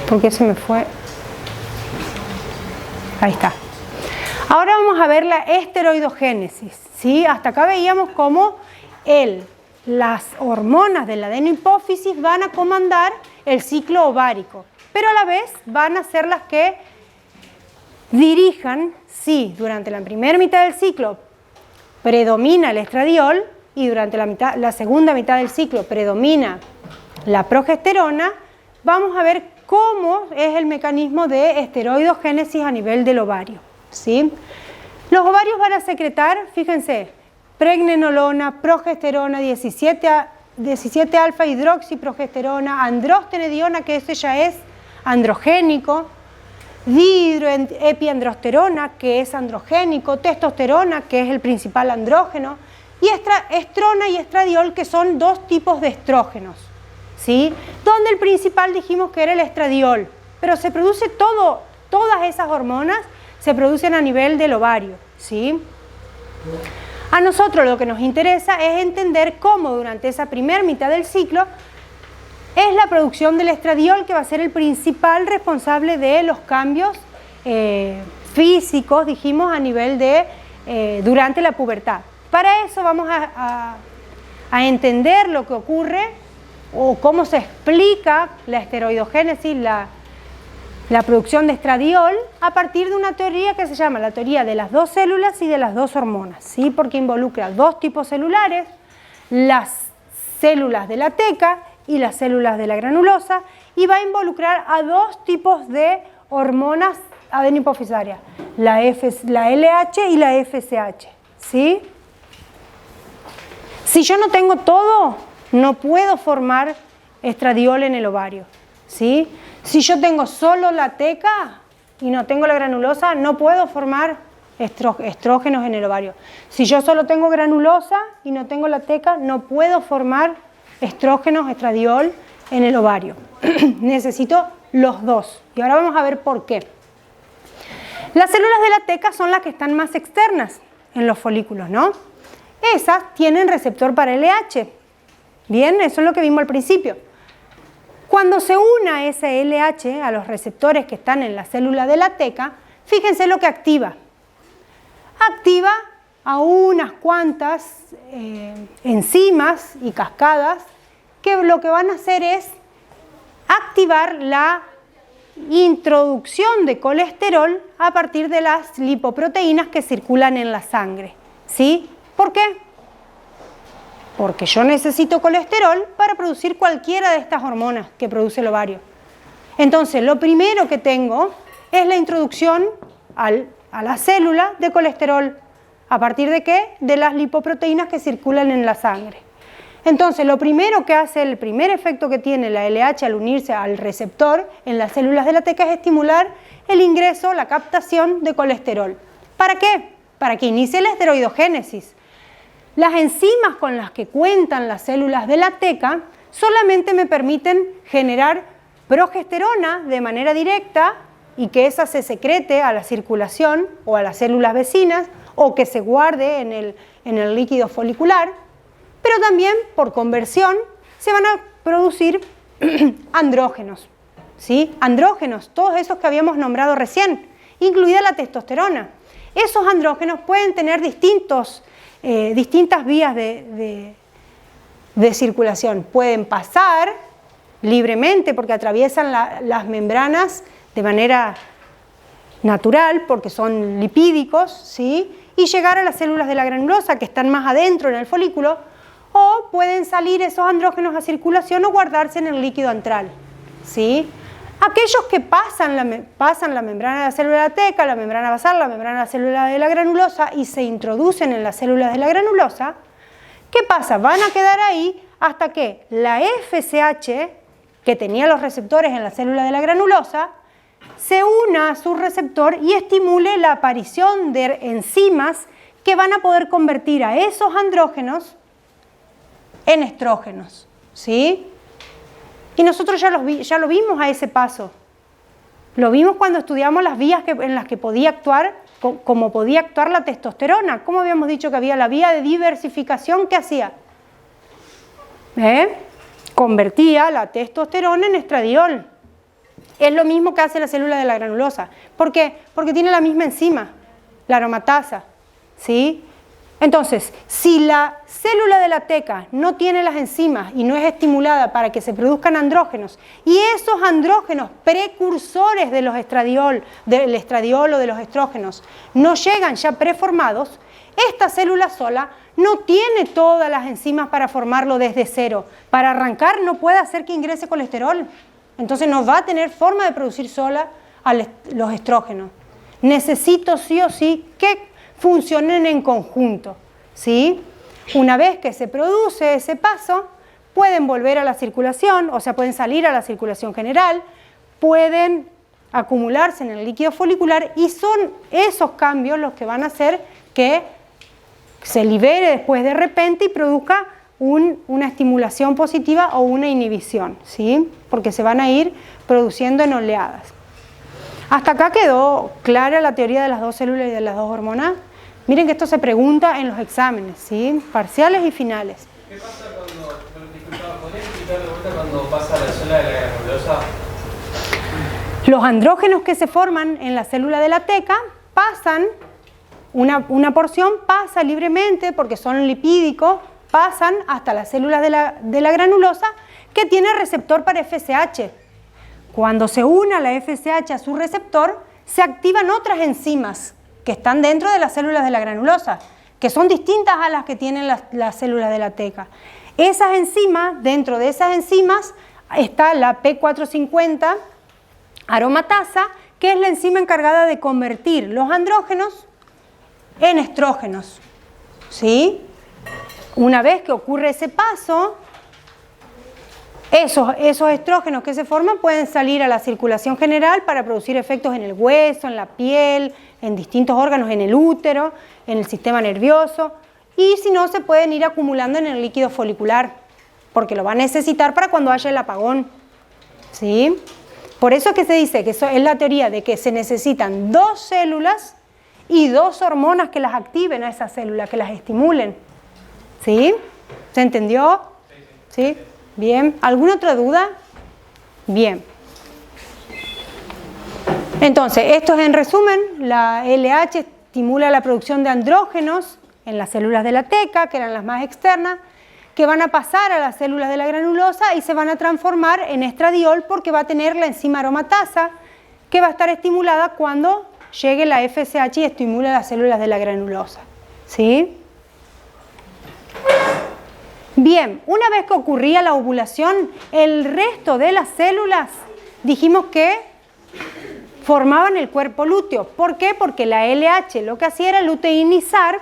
¿Por qué se me fue? Ahí está. Ahora vamos a ver la esteroidogénesis, ¿sí? Hasta acá veíamos cómo las hormonas de la adenohipófisis van a comandar el ciclo ovárico, pero a la vez van a ser las que dirijan si durante la primera mitad del ciclo predomina el estradiol y durante la segunda mitad del ciclo predomina la progesterona. Vamos a ver cómo es el mecanismo de esteroidogénesis a nivel del ovario, ¿sí? Los ovarios van a secretar, fíjense, pregnenolona, progesterona, 17 alfa hidroxiprogesterona, androstenediona, que ese ya es androgénico, dihidroepiandrosterona, que es androgénico, testosterona, que es el principal andrógeno, y estrona y estradiol, que son dos tipos de estrógenos, ¿sí? Donde el principal dijimos que era el estradiol, pero se produce todas esas hormonas se producen a nivel del ovario, ¿sí? A nosotros lo que nos interesa es entender cómo durante esa primera mitad del ciclo es la producción del estradiol que va a ser el principal responsable de los cambios físicos, dijimos, a nivel de durante la pubertad. Para eso vamos a entender lo que ocurre o cómo se explica la esteroidogénesis, la producción de estradiol, a partir de una teoría que se llama la teoría de las dos células y de las dos hormonas, ¿sí? Porque involucra dos tipos celulares, las células de la teca y las células de la granulosa, y va a involucrar a dos tipos de hormonas adenipofisarias, la LH y la FSH, ¿sí? Si yo no tengo todo, no puedo formar estradiol en el ovario, ¿sí? Si yo tengo solo la teca y no tengo la granulosa, no puedo formar estrógenos en el ovario. Si yo solo tengo granulosa y no tengo la teca, no puedo formar estrógenos, estradiol en el ovario. Necesito los dos. Y ahora vamos a ver por qué. Las células de la teca son las que están más externas en los folículos, ¿no? Esas tienen receptor para LH. Bien, eso es lo que vimos al principio. Cuando se una ese LH a los receptores que están en la célula de la teca, fíjense lo que activa. Activa a unas cuantas enzimas y cascadas que lo que van a hacer es activar la introducción de colesterol a partir de las lipoproteínas que circulan en la sangre, ¿sí? ¿Por qué? Porque yo necesito colesterol para producir cualquiera de estas hormonas que produce el ovario. Entonces, lo primero que tengo es la introducción a la célula de colesterol. ¿A partir de qué? De las lipoproteínas que circulan en la sangre. Entonces, lo primero que hace, el primer efecto que tiene la LH al unirse al receptor en las células de la teca es estimular el ingreso, la captación de colesterol. ¿Para qué? Para que inicie la esteroidogénesis. Las enzimas con las que cuentan las células de la teca solamente me permiten generar progesterona de manera directa y que esa se secrete a la circulación o a las células vecinas o que se guarde en el líquido folicular, pero también por conversión se van a producir andrógenos, ¿sí? Andrógenos, todos esos que habíamos nombrado recién, incluida la testosterona. Esos andrógenos pueden tener distintas vías de circulación. Pueden pasar libremente porque atraviesan las membranas de manera natural, porque son lipídicos, ¿sí? Y llegar a las células de la granulosa que están más adentro en el folículo, o pueden salir esos andrógenos a circulación o guardarse en el líquido antral, ¿sí? Aquellos que pasan la membrana de la célula de la teca, la membrana basal, la membrana de la célula de la granulosa y se introducen en las células de la granulosa, ¿qué pasa? Van a quedar ahí hasta que la FSH, que tenía los receptores en la célula de la granulosa, se una a su receptor y estimule la aparición de enzimas que van a poder convertir a esos andrógenos en estrógenos, ¿sí? Y nosotros ya lo vimos a ese paso. Lo vimos cuando estudiamos las vías en las que podía actuar, como podía actuar la testosterona. ¿Cómo habíamos dicho que había la vía de diversificación? ¿Qué hacía? Convertía la testosterona en estradiol. Es lo mismo que hace la célula de la granulosa. ¿Por qué? Porque tiene la misma enzima, la aromatasa, ¿sí? Entonces, si la célula de la teca no tiene las enzimas y no es estimulada para que se produzcan andrógenos, y esos andrógenos precursores de los del estradiol o de los estrógenos no llegan ya preformados, esta célula sola no tiene todas las enzimas para formarlo desde cero. Para arrancar no puede hacer que ingrese colesterol. entonces no va a tener forma de producir sola los estrógenos. Necesito sí o sí que funcionen en conjunto, ¿sí? Una vez que se produce ese paso, pueden volver a la circulación, o sea, pueden salir a la circulación general, pueden acumularse en el líquido folicular y son esos cambios los que van a hacer que se libere después de repente y produzca una estimulación positiva o una inhibición, ¿sí? Porque se van a ir produciendo en oleadas. ¿Hasta acá quedó clara la teoría de las dos células y de las dos hormonas? Miren que esto se pregunta en los exámenes, ¿sí? Parciales y finales.
¿Qué pasa ¿podrías explicar de vuelta cuando pasa la célula de la granulosa?
Los andrógenos que se forman en la célula de la teca pasan, una porción pasa libremente porque son lipídicos, pasan hasta las células de la granulosa que tiene receptor para FSH. Cuando se une la FSH a su receptor, se activan otras enzimas que están dentro de las células de la granulosa, que son distintas a las que tienen las células de la teca. Esas enzimas, dentro de esas enzimas está la P450 aromatasa, que es la enzima encargada de convertir los andrógenos en estrógenos, ¿sí? Una vez que ocurre ese paso, esos estrógenos que se forman pueden salir a la circulación general para producir efectos en el hueso, en la piel, en distintos órganos, en el útero, en el sistema nervioso, y si no, se pueden ir acumulando en el líquido folicular, porque lo va a necesitar para cuando haya el apagón, ¿sí? Por eso es que se dice que eso es la teoría de que se necesitan dos células y dos hormonas que las activen a esas células, que las estimulen, ¿sí? ¿Se entendió? ¿Sí? Bien. ¿Alguna otra duda? Bien. Entonces, esto es en resumen. La LH estimula la producción de andrógenos en las células de la teca, que eran las más externas, que van a pasar a las células de la granulosa y se van a transformar en estradiol porque va a tener la enzima aromatasa que va a estar estimulada cuando llegue la FSH y estimule las células de la granulosa, ¿sí? Bien, una vez que ocurría la ovulación, el resto de las células dijimos que formaban el cuerpo lúteo. ¿Por qué? Porque la LH lo que hacía era luteinizar,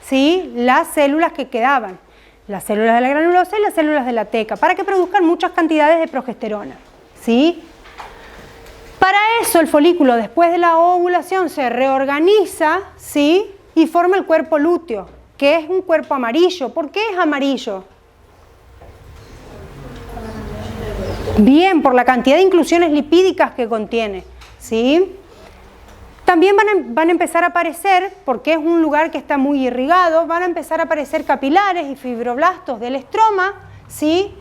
¿sí?, las células que quedaban, las células de la granulosa y las células de la teca, para que produzcan muchas cantidades de progesterona, ¿sí? Para eso el folículo después de la ovulación se reorganiza, ¿sí?, y forma el cuerpo lúteo, que es un cuerpo amarillo. ¿Por qué es amarillo? Bien, por la cantidad de inclusiones lipídicas que contiene, ¿sí? También van a empezar a aparecer, porque es un lugar que está muy irrigado, van a empezar a aparecer capilares y fibroblastos del estroma, ¿sí?,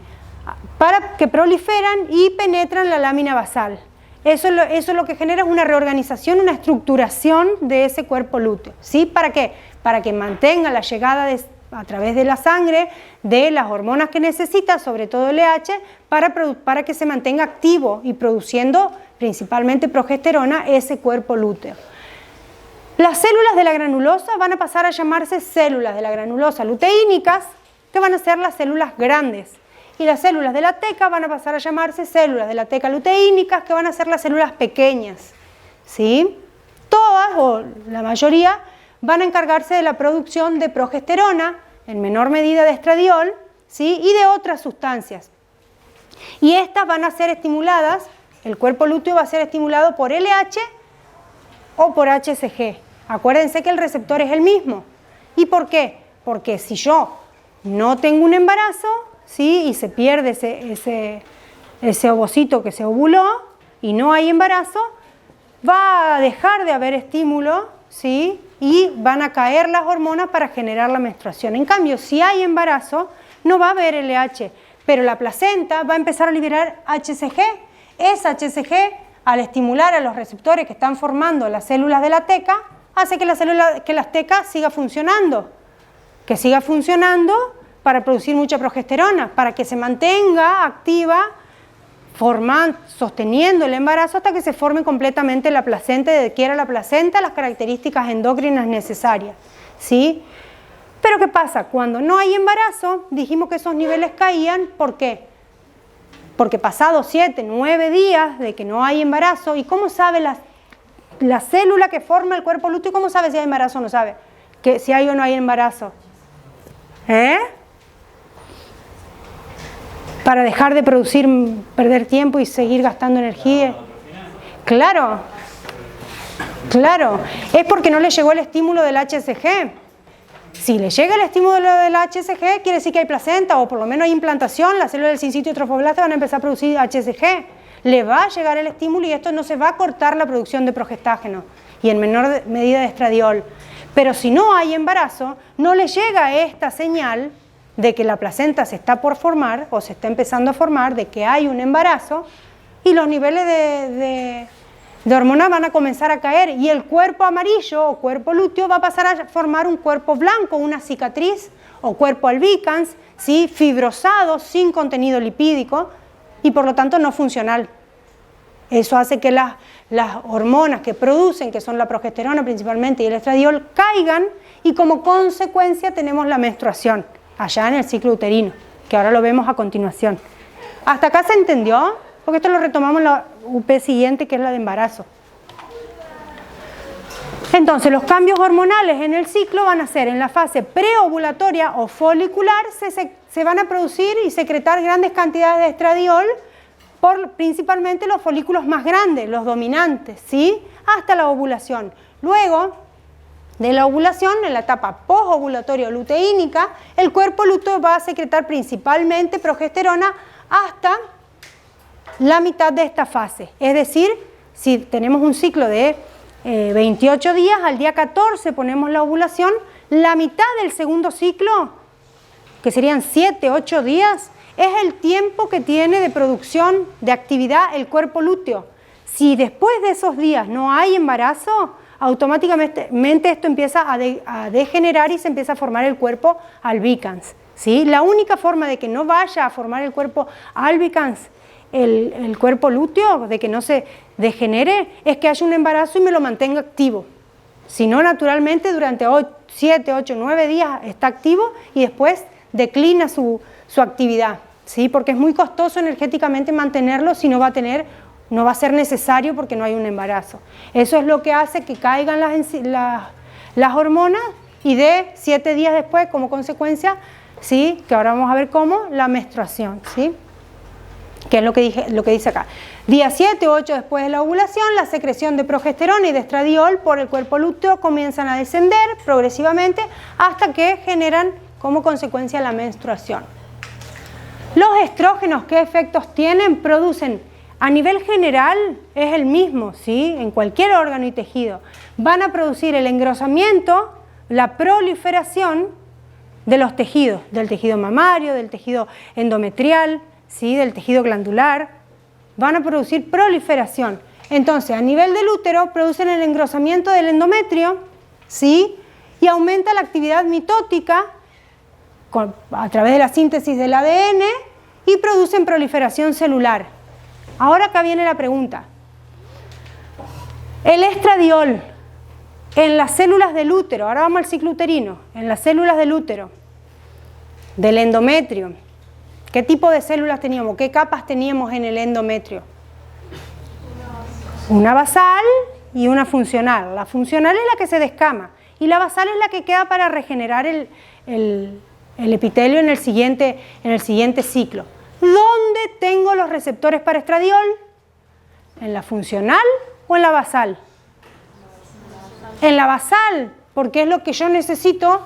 para que proliferan y penetran la lámina basal. Eso lo que genera es una reorganización, una estructuración de ese cuerpo lúteo, ¿sí? ¿Para qué? Para que mantenga la llegada a través de la sangre de las hormonas que necesita, sobre todo LH, para que se mantenga activo y produciendo principalmente progesterona ese cuerpo lúteo. Las células de la granulosa van a pasar a llamarse células de la granulosa luteínicas, que van a ser las células grandes. Y las células de la teca van a pasar a llamarse células de la teca luteínicas, que van a ser las células pequeñas, ¿sí? Todas, o la mayoría, van a encargarse de la producción de progesterona, en menor medida de estradiol, ¿sí?, y de otras sustancias. Y estas van a ser estimuladas, el cuerpo lúteo va a ser estimulado por LH o por HCG. Acuérdense que el receptor es el mismo. ¿Y por qué? Porque si yo no tengo un embarazo, ¿sí?, y se pierde ese ovocito que se ovuló y no hay embarazo, va a dejar de haber estímulo, ¿sí?, y van a caer las hormonas para generar la menstruación. En cambio, si hay embarazo, no va a haber LH, pero la placenta va a empezar a liberar HCG. Esa HCG, al estimular a los receptores que están formando las células de la teca, hace que las tecas siga funcionando, para producir mucha progesterona, para que se mantenga activa, sosteniendo el embarazo hasta que se forme completamente la placenta, y adquiera la placenta las características endócrinas necesarias, ¿sí? Pero ¿qué pasa? Cuando no hay embarazo, dijimos que esos niveles caían, ¿por qué? porque pasados 7, 9 días de que no hay embarazo, ¿y cómo sabe la célula que forma el cuerpo lúteo, cómo sabe si hay embarazo o no sabe? Que si hay o no hay embarazo. Para dejar de producir, perder tiempo y seguir gastando energía. Claro, claro, es porque no le llegó el estímulo del HCG. Si le llega el estímulo del HCG, quiere decir que hay placenta o por lo menos hay implantación, las células del sincitio trofoblasta van a empezar a producir HCG. Le va a llegar el estímulo y esto no se va a cortar la producción de progestágeno y en menor medida de estradiol. Pero si no hay embarazo, no le llega esta señal de que la placenta se está por formar o se está empezando a formar, de que hay un embarazo y los niveles de hormonas van a comenzar a caer y el cuerpo amarillo o cuerpo lúteo va a pasar a formar un cuerpo blanco, una cicatriz o cuerpo albicans, ¿sí? Fibrosado, sin contenido lipídico y por lo tanto no funcional. Eso hace que las hormonas que producen, que son la progesterona principalmente y el estradiol, caigan y como consecuencia tenemos la menstruación allá en el ciclo uterino, que ahora lo vemos a continuación. ¿Hasta acá se entendió? Porque esto lo retomamos en la UP siguiente, que es la de embarazo. Entonces, los cambios hormonales en el ciclo van a ser en la fase preovulatoria o folicular, se van a producir y secretar grandes cantidades de estradiol por principalmente los folículos más grandes, los dominantes, ¿sí? Hasta la ovulación. Luego de la ovulación, en la etapa posovulatoria o luteínica, el cuerpo lúteo va a secretar principalmente progesterona hasta la mitad de esta fase. Es decir, si tenemos un ciclo de 28 días, al día 14 ponemos la ovulación, la mitad del segundo ciclo, que serían 7, 8 días, es el tiempo que tiene de producción de actividad el cuerpo lúteo. Si después de esos días no hay embarazo, automáticamente esto empieza a degenerar y se empieza a formar el cuerpo albicans, ¿sí? La única forma de que no vaya a formar el cuerpo albicans, el cuerpo lúteo, de que no se degenere, es que haya un embarazo y me lo mantenga activo. Si no, naturalmente durante 7, 8, 9 días está activo y después declina su actividad, ¿sí? Porque es muy costoso energéticamente mantenerlo si no va a ser necesario porque no hay un embarazo. Eso es lo que hace que caigan las hormonas y de 7 días después, como consecuencia, ¿sí? Que ahora vamos a ver cómo, la menstruación, ¿sí? Que es lo que dice acá. Día 7 o 8 después de la ovulación, la secreción de progesterona y de estradiol por el cuerpo lúteo comienzan a descender progresivamente hasta que generan como consecuencia la menstruación. Los estrógenos, ¿qué efectos tienen? Producen, a nivel general, es el mismo, ¿sí? En cualquier órgano y tejido. Van a producir el engrosamiento, la proliferación de los tejidos, del tejido mamario, del tejido endometrial, ¿sí? Del tejido glandular. Van a producir proliferación. Entonces, a nivel del útero, producen el engrosamiento del endometrio, ¿sí? Y aumenta la actividad mitótica a través de la síntesis del ADN y producen proliferación celular. Ahora acá viene la pregunta. El estradiol en las células del útero, ahora vamos al ciclo uterino, en las células del útero, del endometrio, ¿qué tipo de células teníamos? ¿Qué capas teníamos en el endometrio? Una basal y una funcional. La funcional es la que se descama y la basal es la que queda para regenerar el epitelio en el siguiente ciclo. ¿Dónde tengo los receptores para estradiol? ¿En la funcional o en la basal? En la basal, porque es lo que yo necesito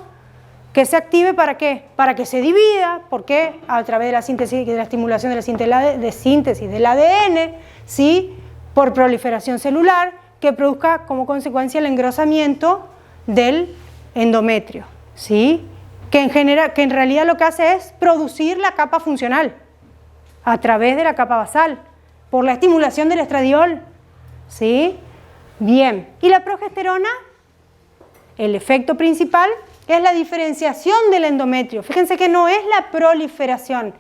que se active. ¿Para qué? Para que se divida, porque a través de la síntesis, de la estimulación de la síntesis del ADN, ¿sí? Por proliferación celular, que produzca como consecuencia el engrosamiento del endometrio, ¿sí? Que en realidad lo que hace es producir la capa funcional a través de la capa basal, por la estimulación del estradiol, ¿sí? Bien, y la progesterona, el efecto principal es la diferenciación del endometrio. Fíjense que no es la proliferación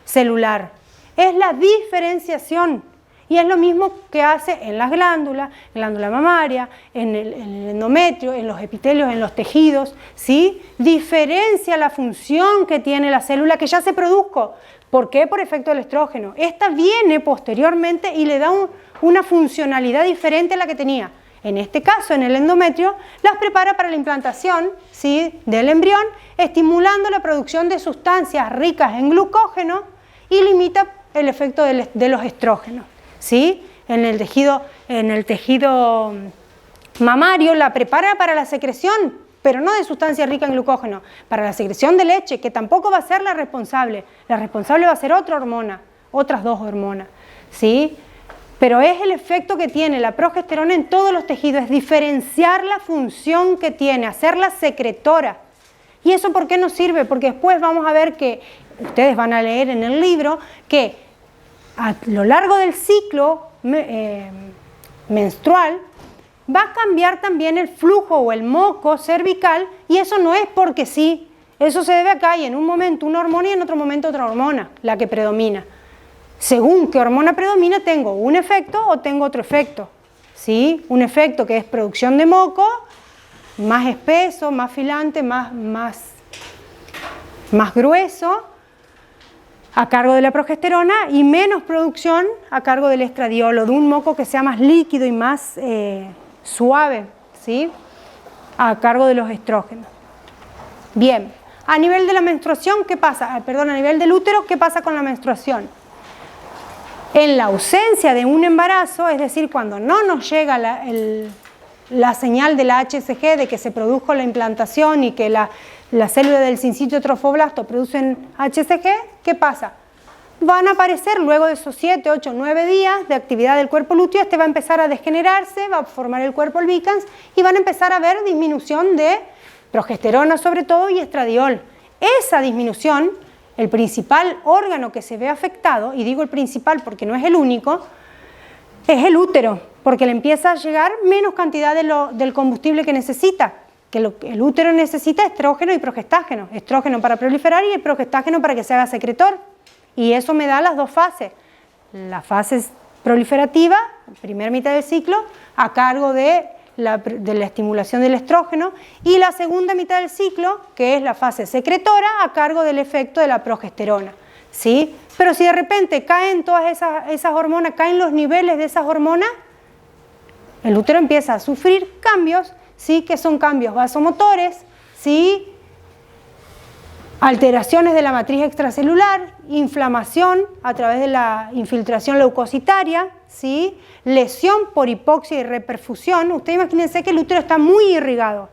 celular, es la diferenciación. Y es lo mismo que hace en las glándulas, glándula mamaria, en el endometrio, en los epitelios, en los tejidos, ¿sí? Diferencia la función que tiene la célula que ya se produjo. ¿Por qué? Por efecto del estrógeno. Esta viene posteriormente y le da una funcionalidad diferente a la que tenía. En este caso, en el endometrio, las prepara para la implantación, ¿sí?, del embrión, estimulando la producción de sustancias ricas en glucógeno y limita el efecto de los estrógenos, ¿sí? En el tejido mamario la prepara para la secreción, pero no de sustancias ricas en glucógeno, para la secreción de leche, que tampoco va a ser la responsable. La responsable va a ser otra hormona, otras dos hormonas, ¿sí? Pero es el efecto que tiene la progesterona en todos los tejidos, es diferenciar la función que tiene, hacerla secretora. ¿Y eso por qué nos sirve? Porque después vamos a ver que, ustedes van a leer en el libro, que a lo largo del ciclo menstrual va a cambiar también el flujo o el moco cervical, y eso no es porque sí, eso se debe a que hay en un momento una hormona y en otro momento otra hormona, la que predomina. Según qué hormona predomina, tengo un efecto o tengo otro efecto, ¿sí? Un efecto que es producción de moco, más espeso, más filante, más grueso, a cargo de la progesterona, y menos producción a cargo del estradiol, o de un moco que sea más líquido y más suave, ¿sí?, a cargo de los estrógenos. Bien, a nivel de la menstruación, ¿qué pasa? A nivel del útero, ¿qué pasa con la menstruación? En la ausencia de un embarazo, es decir, cuando no nos llega la señal de la HCG de que se produjo la implantación y que la célula del sincitio trofoblasto producen HCG, ¿qué pasa? Van a aparecer luego de esos 7, 8, 9 días de actividad del cuerpo lúteo, este va a empezar a degenerarse, va a formar el cuerpo albicans y van a empezar a haber disminución de progesterona sobre todo y estradiol. Esa disminución, el principal órgano que se ve afectado, y digo el principal porque no es el único, es el útero, porque le empieza a llegar menos cantidad del combustible que necesita, que el útero necesita estrógeno y progestágeno, estrógeno para proliferar y el progestágeno para que se haga secretor, y eso me da las dos fases, la fase proliferativa, primera mitad del ciclo, a cargo de la estimulación del estrógeno, y la segunda mitad del ciclo, que es la fase secretora, a cargo del efecto de la progesterona, ¿sí? Pero si de repente caen todas esas hormonas, caen los niveles de esas hormonas, el útero empieza a sufrir cambios, ¿sí?, que son cambios vasomotores, ¿sí?, alteraciones de la matriz extracelular, inflamación a través de la infiltración leucocitaria, ¿sí?, lesión por hipoxia y reperfusión. Ustedes imagínense que el útero está muy irrigado,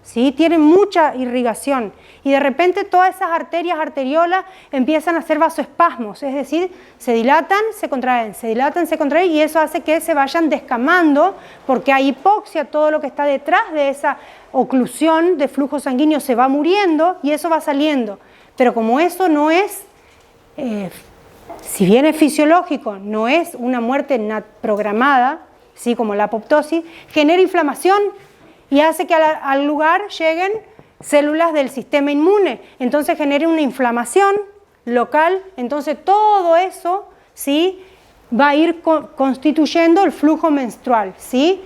¿sí?, tiene mucha irrigación, y de repente todas esas arterias, arteriolas empiezan a hacer vasoespasmos, es decir, se dilatan, se contraen, y eso hace que se vayan descamando porque hay hipoxia, todo lo que está detrás de esa oclusión de flujo sanguíneo se va muriendo y eso va saliendo. Pero como eso no es, si bien es fisiológico, no es una muerte programada, ¿sí?, como la apoptosis, genera inflamación y hace que al lugar lleguen células del sistema inmune, entonces genera una inflamación local, entonces todo eso, ¿sí?, va a ir constituyendo el flujo menstrual, ¿sí?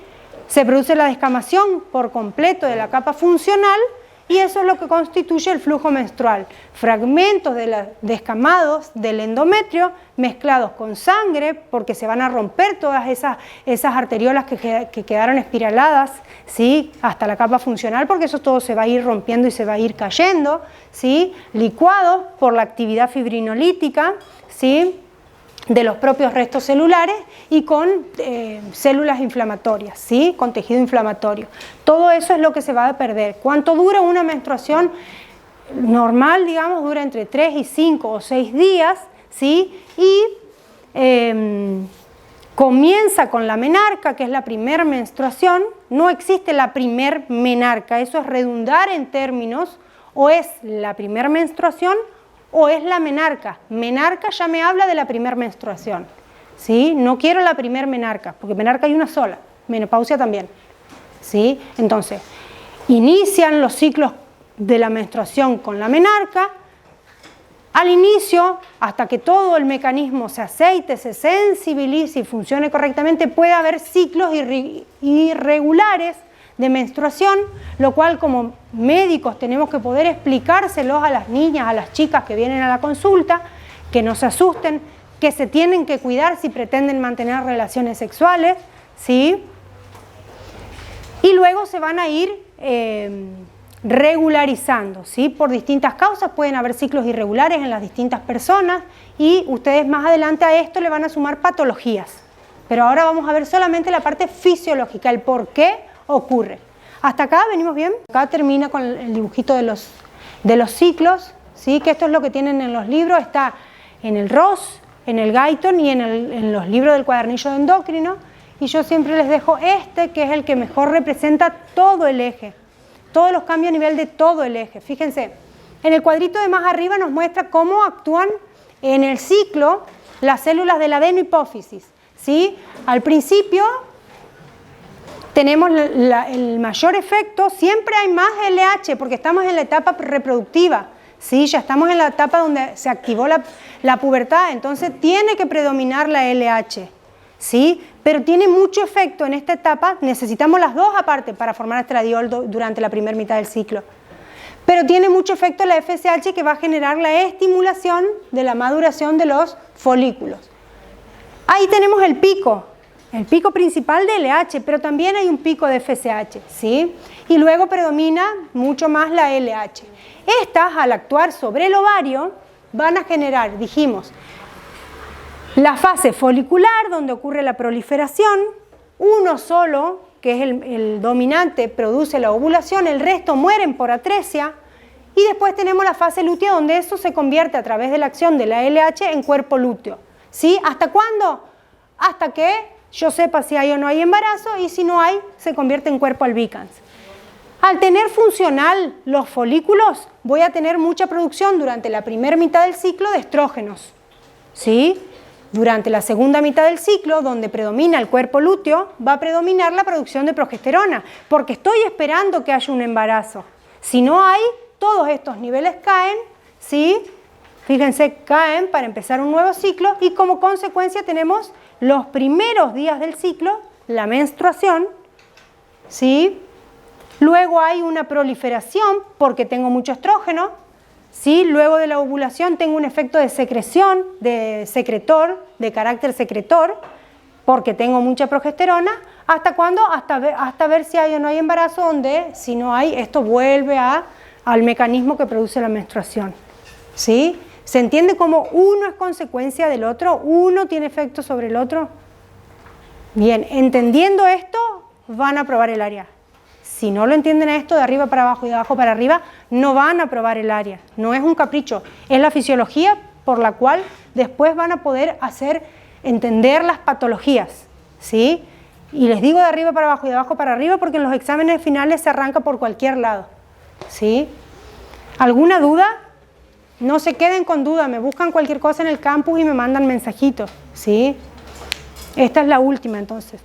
Se produce la descamación por completo de la capa funcional y eso es lo que constituye el flujo menstrual. Fragmentos de los descamados del endometrio mezclados con sangre, porque se van a romper todas esas arteriolas que quedaron espiraladas, ¿sí?, hasta la capa funcional, porque eso todo se va a ir rompiendo y se va a ir cayendo, ¿sí?, licuados por la actividad fibrinolítica, ¿sí?, de los propios restos celulares y con células inflamatorias, ¿sí?, con tejido inflamatorio. Todo eso es lo que se va a perder. ¿Cuánto dura una menstruación normal? Digamos, dura entre 3 y 5 o 6 días, ¿sí? Y comienza con la menarca, que es la primera menstruación. No existe la primer menarca, eso es redundar en términos, o es la primera menstruación o es la menarca. Menarca ya me habla de la primera menstruación, ¿sí? No quiero la primera menarca, porque menarca hay una sola, menopausia también, ¿sí? Entonces, inician los ciclos de la menstruación con la menarca, Al inicio, hasta que todo el mecanismo se aceite, se sensibilice y funcione correctamente, puede haber ciclos irregulares de menstruación, lo cual como médicos tenemos que poder explicárselos a las niñas, a las chicas que vienen a la consulta, que no se asusten, que se tienen que cuidar si pretenden mantener relaciones sexuales, ¿sí? Y luego se van a ir regularizando, ¿sí? Por distintas causas pueden haber ciclos irregulares en las distintas personas y ustedes más adelante a esto le van a sumar patologías. Pero ahora vamos a ver solamente la parte fisiológica, el por qué ocurre. ¿Hasta acá venimos bien? Acá termina con el dibujito de los ciclos, ¿sí? Que esto es lo que tienen en los libros, está en el Ross, en el Guyton y en los libros del cuadernillo de endocrino. Y yo siempre les dejo este, que es el que mejor representa todo el eje, todos los cambios a nivel de todo el eje. Fíjense, en el cuadrito de más arriba nos muestra cómo actúan en el ciclo las células de la adenohipófisis, ¿sí? Al principio tenemos el mayor efecto, siempre hay más LH porque estamos en la etapa reproductiva, ¿sí? Ya estamos en la etapa donde se activó la pubertad, entonces tiene que predominar la LH, ¿sí? Pero tiene mucho efecto en esta etapa, necesitamos las dos aparte para formar estradiol durante la primera mitad del ciclo. Pero tiene mucho efecto la FSH que va a generar la estimulación de la maduración de los folículos. Ahí tenemos el pico principal de LH, pero también hay un pico de FSH, ¿sí? Y luego predomina mucho más la LH. Estas, al actuar sobre el ovario, van a generar, dijimos, la fase folicular, donde ocurre la proliferación, uno solo, que es el dominante, produce la ovulación, el resto mueren por atresia, y después tenemos la fase lútea, donde eso se convierte a través de la acción de la LH en cuerpo lúteo, ¿sí? ¿Hasta cuándo? Hasta que yo sepa si hay o no hay embarazo, y si no hay, se convierte en cuerpo albicans. Al tener funcional los folículos, voy a tener mucha producción durante la primera mitad del ciclo de estrógenos, ¿sí? Durante la segunda mitad del ciclo, donde predomina el cuerpo lúteo, va a predominar la producción de progesterona, porque estoy esperando que haya un embarazo. Si no hay, todos estos niveles caen, ¿sí? Fíjense, caen para empezar un nuevo ciclo y como consecuencia tenemos los primeros días del ciclo, la menstruación, ¿sí? Luego hay una proliferación porque tengo mucho estrógeno, ¿sí? Luego de la ovulación tengo un efecto de secreción, de secretor, de carácter secretor, porque tengo mucha progesterona. ¿Hasta cuándo? Hasta ver si hay o no hay embarazo, donde si no hay, esto vuelve al mecanismo que produce la menstruación, ¿sí? ¿Se entiende cómo uno es consecuencia del otro? ¿Uno tiene efecto sobre el otro? Bien, entendiendo esto, van a aprobar el área. Si no lo entienden esto, de arriba para abajo y de abajo para arriba, no van a aprobar el área. No es un capricho, es la fisiología por la cual después van a poder entender las patologías, ¿sí? Y les digo de arriba para abajo y de abajo para arriba porque en los exámenes finales se arranca por cualquier lado, ¿sí? ¿Alguna duda? No se queden con duda, me buscan cualquier cosa en el campus y me mandan mensajitos, ¿sí? Esta es la última entonces.